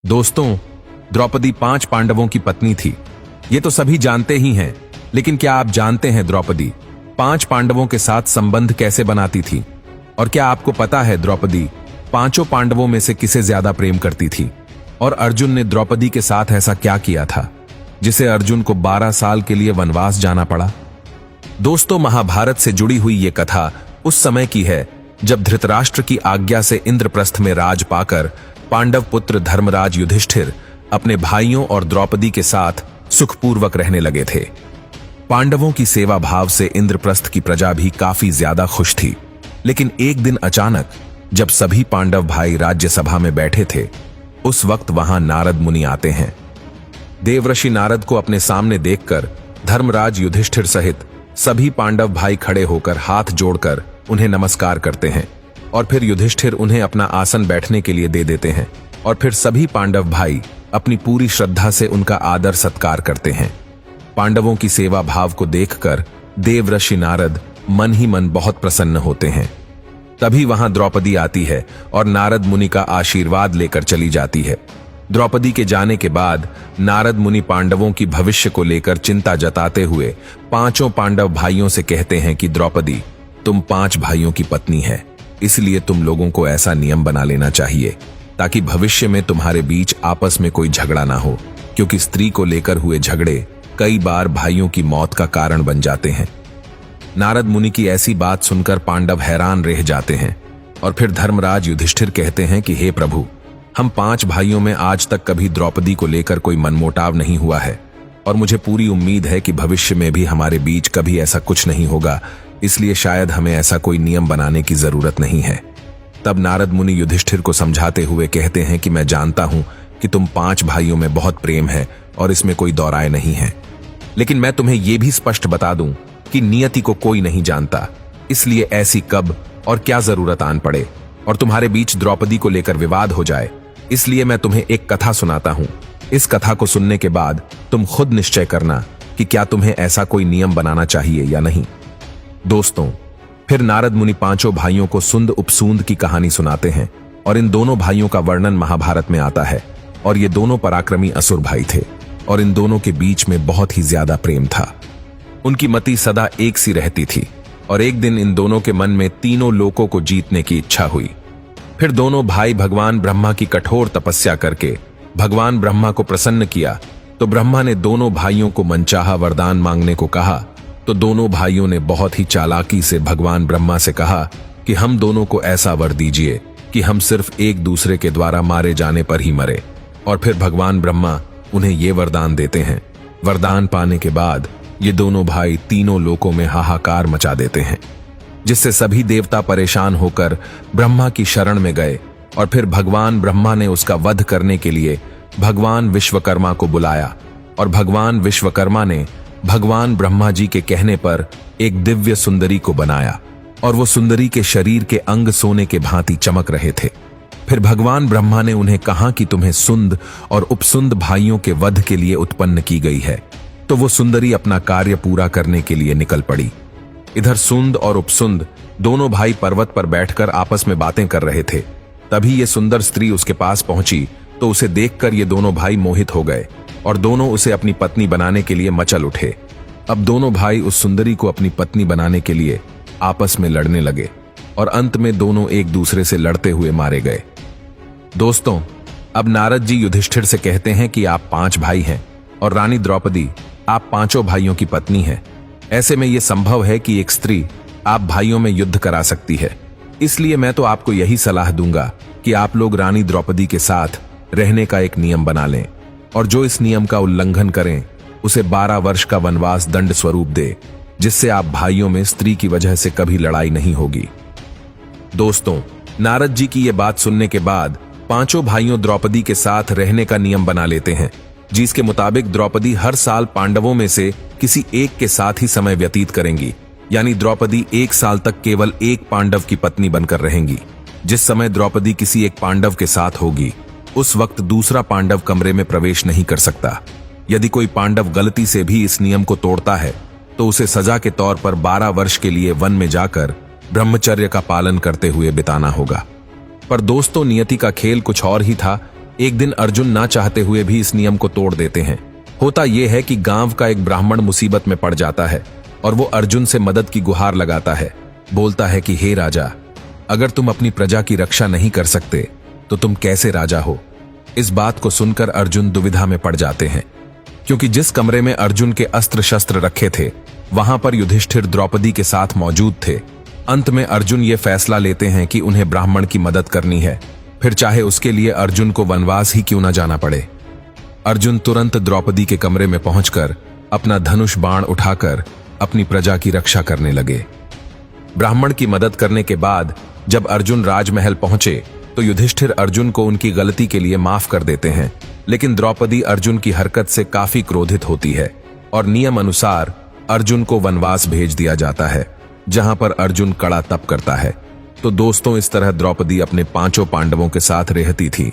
दोस्तों, द्रौपदी 5 पांडवों की पत्नी थी। ये तो सभी जानते ही हैं, लेकिन क्या आप जानते हैं द्रौपदी 5 पांडवों के साथ संबंध कैसे बनाती थी? और क्या आपको पता है द्रौपदी 5 पांडवों में से किसे ज्यादा प्रेम करती थी? और अर्जुन ने द्रौपदी के साथ ऐसा क्या किया था जिसे अर्जुन को 12 साल के लिए वनवास जाना पड़ा? दोस्तों, महाभारत से जुड़ी हुई ये कथा उस समय की है जब धृतराष्ट्र की आज्ञा से इंद्रप्रस्थ में राज पाकर पांडव पुत्र धर्मराज युधिष्ठिर अपने भाइयों और द्रौपदी के साथ सुखपूर्वक रहने लगे थे। पांडवों की सेवा भाव से इंद्रप्रस्थ की प्रजा भी काफी ज्यादा खुश थी। लेकिन एक दिन अचानक जब सभी पांडव भाई राज्यसभा में बैठे थे, उस वक्त वहां नारद मुनि आते हैं। देवर्षि नारद को अपने सामने देखकर धर्मराज युधिष्ठिर सहित सभी पांडव भाई खड़े होकर हाथ जोड़कर उन्हें नमस्कार करते हैं और फिर युधिष्ठिर उन्हें अपना आसन बैठने के लिए दे देते हैं और फिर सभी पांडव भाई अपनी पूरी श्रद्धा से उनका आदर सत्कार करते हैं। पांडवों की सेवा भाव को देखकर देवर्षि नारद मन ही मन बहुत प्रसन्न होते हैं। तभी वहां द्रौपदी आती है और नारद मुनि का आशीर्वाद लेकर चली जाती है। द्रौपदी के जाने के बाद नारद मुनि पांडवों की भविष्य को लेकर चिंता जताते हुए 5 पांडव भाइयों से कहते हैं कि द्रौपदी, तुम 5 भाइयों की पत्नी है, इसलिए तुम लोगों को ऐसा नियम बना लेना चाहिए ताकि भविष्य में तुम्हारे बीच आपस में कोई झगड़ा ना हो, क्योंकि स्त्री को लेकर हुए झगड़े कई बार भाइयों की मौत का कारण बन जाते हैं। नारद मुनि की ऐसी बात सुनकर पांडव हैरान रह जाते हैं और फिर धर्मराज युधिष्ठिर कहते हैं कि हे प्रभु, हम 5 भाइयों में आज तक कभी द्रौपदी को लेकर कोई मनमुटाव नहीं हुआ है और मुझे पूरी उम्मीद है कि भविष्य में भी हमारे बीच कभी ऐसा कुछ नहीं होगा, इसलिए शायद हमें ऐसा कोई नियम बनाने की जरूरत नहीं है। तब नारद मुनि युधिष्ठिर को समझाते हुए कहते हैं कि मैं जानता हूं कि तुम 5 भाइयों में बहुत प्रेम है और इसमें कोई दौराय नहीं है, लेकिन मैं तुम्हें यह भी स्पष्ट बता दूं कि नियति को कोई नहीं जानता, इसलिए ऐसी कब और क्या जरूरत आन पड़े और तुम्हारे बीच द्रौपदी को लेकर विवाद हो जाए। इसलिए मैं तुम्हें एक कथा सुनाता हूं। इस कथा को सुनने के बाद तुम खुद निश्चय करना कि क्या तुम्हें ऐसा कोई नियम बनाना चाहिए या नहीं। दोस्तों, फिर नारद मुनि 5 भाइयों को सुंद उपसूंद की कहानी सुनाते हैं और इन दोनों भाइयों का वर्णन महाभारत में आता है और ये दोनों पराक्रमी असुर भाई थे और इन दोनों के बीच में बहुत ही ज्यादा प्रेम था। उनकी मति सदा एक सी रहती थी और एक दिन इन दोनों के मन में तीनों लोकों को जीतने की इच्छा हुई। फिर दोनों भाई भगवान ब्रह्मा की कठोर तपस्या करके भगवान ब्रह्मा को प्रसन्न किया तो ब्रह्मा ने दोनों भाइयों को मनचाहा वरदान मांगने को कहा। तो दोनों भाइयों ने बहुत ही चालाकी से भगवान ब्रह्मा से कहा कि हम दोनों को ऐसा वर दीजिए कि हम सिर्फ एक दूसरे के द्वारा मारे जाने पर ही मरे। और फिर भगवान ब्रह्मा उन्हें ये वरदान देते हैं। वरदान पाने के बाद ये दोनों भाई तीनों लोकों में हाहाकार मचा देते हैं, जिससे सभी देवता परेशान होकर ब्रह्मा की शरण में गए और फिर भगवान ब्रह्मा ने उसका वध करने के लिए भगवान विश्वकर्मा को बुलाया और भगवान विश्वकर्मा ने भगवान ब्रह्मा जी के कहने पर एक दिव्य सुंदरी को बनाया और वो सुंदरी के शरीर के अंग सोने के भांति चमक रहे थे। फिर भगवान ब्रह्मा ने उन्हें कहा कि तुम्हें सुंद और उपसुंद भाइयों के वध के लिए उत्पन्न की गई है। तो वो सुंदरी अपना कार्य पूरा करने के लिए निकल पड़ी। इधर सुंद और उपसुंद दोनों भाई पर्वत पर बैठकर आपस में बातें कर रहे थे। तभी ये सुंदर स्त्री उसके पास पहुंची तो उसे देखकर ये दोनों भाई मोहित हो गए और दोनों उसे अपनी पत्नी बनाने के लिए मचल उठे। अब दोनों भाई उस सुंदरी को अपनी पत्नी बनाने के लिए आपस में लड़ने लगे और अंत में दोनों एक दूसरे से लड़ते हुए मारे गए। दोस्तों, अब नारद जी युधिष्ठिर से कहते हैं कि आप 5 भाई हैं और रानी द्रौपदी आप 5 भाइयों की पत्नी है। ऐसे में यह संभव है कि एक स्त्री आप भाइयों में युद्ध करा सकती है। इसलिए मैं तो आपको यही सलाह दूंगा कि आप लोग रानी द्रौपदी के साथ रहने का एक नियम बना लें और जो इस नियम का उल्लंघन करें उसे 12 वर्ष का वनवास दंड स्वरूप दे, जिससे आप भाइयों में स्त्री की वजह से कभी लड़ाई नहीं होगी। दोस्तों, नारद जी की यह बात सुनने के बाद 5 भाइयों द्रौपदी के साथ रहने का नियम बना लेते हैं, जिसके मुताबिक द्रौपदी हर साल पांडवों में से किसी एक के साथ ही समय व्यतीत करेंगी। यानी द्रौपदी 1 साल तक केवल एक पांडव की पत्नी बनकर रहेंगी। जिस समय द्रौपदी किसी एक पांडव के साथ होगी उस वक्त दूसरा पांडव कमरे में प्रवेश नहीं कर सकता। यदि कोई पांडव गलती से भी इस नियम को तोड़ता है तो उसे सजा के तौर पर 12 वर्ष के लिए वन में जाकर ब्रह्मचर्य का पालन करते हुए बिताना होगा। पर दोस्तों, नियति का खेल कुछ और ही था एक दिन अर्जुन ना चाहते हुए भी इस नियम को तोड़ देते हैं। होता यह है कि गांव का एक ब्राह्मण मुसीबत में पड़ जाता है और वो अर्जुन से मदद की गुहार लगाता है। बोलता है कि हे राजा, अगर तुम अपनी प्रजा की रक्षा नहीं कर सकते तो तुम कैसे राजा हो। इस बात को सुनकर अर्जुन दुविधा में पड़ जाते हैं, क्योंकि जिस कमरे में अर्जुन के अस्त्र शस्त्र रखे थे वहां पर युधिष्ठिर द्रौपदी के साथ मौजूद थे। अंत में अर्जुन ये फैसला लेते हैं कि उन्हें ब्राह्मण की मदद करनी है, फिर चाहे उसके लिए अर्जुन को वनवास ही क्यों न जाना पड़े। अर्जुन तुरंत द्रौपदी के कमरे में पहुंचकर अपना धनुष बाण उठाकर अपनी प्रजा की रक्षा करने लगे। ब्राह्मण की मदद करने के बाद जब अर्जुन राजमहल पहुंचे तो युधिष्ठिर अर्जुन को उनकी गलती के लिए माफ कर देते हैं, लेकिन द्रौपदी अर्जुन की हरकत से काफी क्रोधित होती है और नियम अनुसार अर्जुन को वनवास भेज दिया जाता है, जहां पर अर्जुन कड़ा तप करता है। तो दोस्तों, इस तरह द्रौपदी अपने 5 पांडवों के साथ रहती थी।